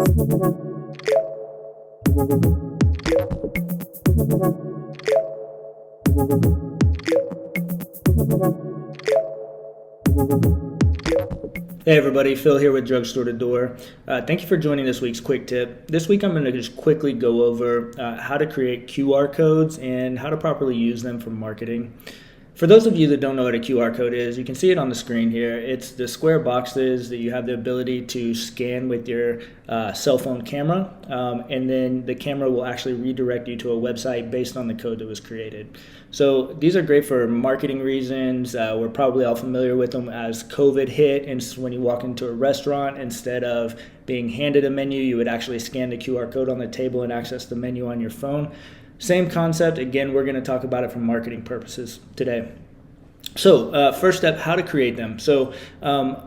Hey everybody, Phil here with Drugstore to Door. Thank you for joining this week's quick tip. This week I'm going to just quickly go over how to create QR codes and how to properly use them for marketing. For those of you that don't know what a QR code is, you can see it on the screen here. It's the square boxes that you have the ability to scan with your cell phone camera, and then the camera will actually redirect you to a website based on the code that was created. So these are great for marketing reasons. We're probably all familiar with them as COVID hit, and when you walk into a restaurant, instead of being handed a menu, you would actually scan the QR code on the table and access the menu on your phone. Same concept. Again, we're going to talk about it for marketing purposes today. So first step, how to create them. So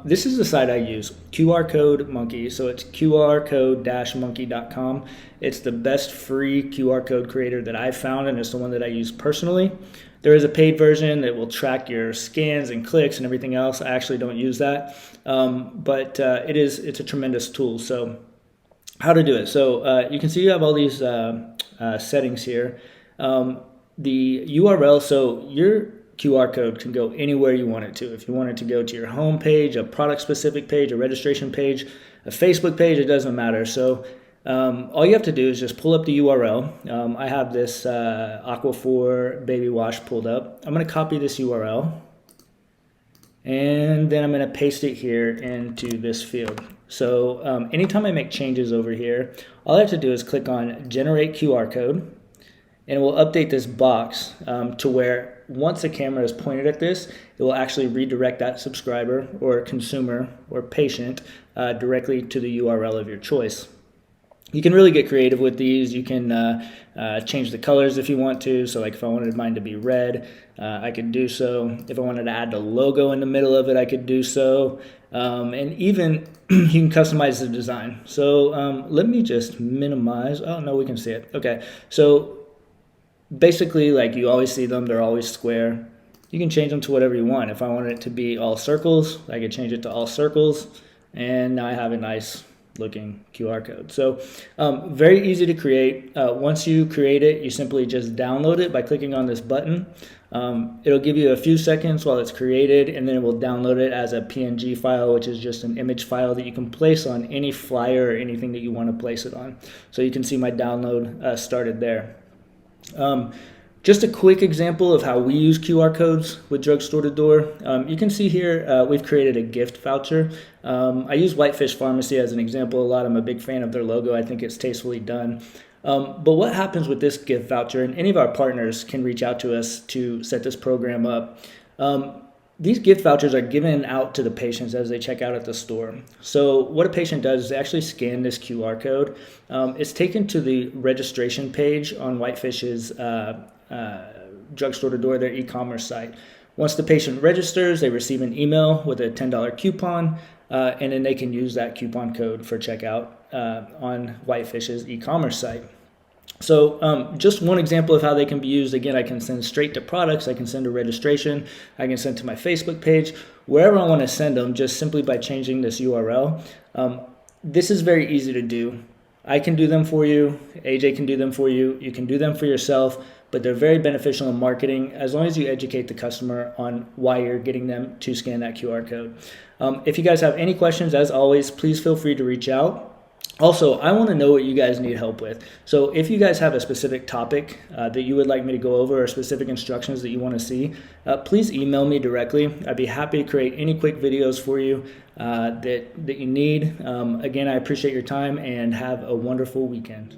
this is the site I use, QR Code Monkey. So it's qrcode-monkey.com. It's the best free QR code creator that I've found, and it's the one that I use personally. There is a paid version that will track your scans and clicks and everything else. I actually don't use that, but it's a tremendous tool. So how to do it. So you can see you have all these settings here. The URL, so your QR code can go anywhere you want it to. If you want it to go to your home page, a product specific page, a registration page, a Facebook page, it doesn't matter. So all you have to do is just pull up the URL. I have this Aquaphor baby wash pulled up. I'm going to copy this URL, and then I'm going to paste it here into this field. So anytime I make changes over here, all I have to do is click on generate QR code, and it will update this box to where once the camera is pointed at this, it will actually redirect that subscriber or consumer or patient directly to the URL of your choice. You can really get creative with these. You can change the colors if you want to. So like if I wanted mine to be red, I could do so. If I wanted to add the logo in the middle of it, I could do so. And even you can customize the design. So let me just minimize. Oh, no, we can see it. Okay. So basically, like you always see them, they're always square. You can change them to whatever you want. If I wanted it to be all circles, I could change it to all circles. And now I have a nice looking QR code. So very easy to create. Once you create it, you simply just download it by clicking on this button. It'll give you a few seconds while it's created, and then it will download it as a PNG file, which is just an image file that you can place on any flyer or anything that you want to place it on. So you can see my download started there. Just a quick example of how we use QR codes with Drugstore to Door. You can see here we've created a gift voucher. I use Whitefish Pharmacy as an example a lot. I'm a big fan of their logo. I think it's tastefully done. But what happens with this gift voucher, and any of our partners can reach out to us to set this program up. These gift vouchers are given out to the patients as they check out at the store. So what a patient does is they actually scan this QR code. It's taken to the registration page on Whitefish's Drugstore to Door, their e-commerce site. Once the patient registers, they receive an email with a $10 coupon, and then they can use that coupon code for checkout on Whitefish's e-commerce site. So just one example of how they can be used. Again, I can send straight to products. I can send to registration. I can send to my Facebook page. Wherever I want to send them, just simply by changing this URL. This is very easy to do. I can do them for you. AJ can do them for you. You can do them for yourself, but they're very beneficial in marketing as long as you educate the customer on why you're getting them to scan that QR code. If you guys have any questions, as always, please feel free to reach out. Also, I want to know what you guys need help with. So if you guys have a specific topic that you would like me to go over or specific instructions that you want to see, please email me directly. I'd be happy to create any quick videos for you that you need. Again, I appreciate your time and have a wonderful weekend.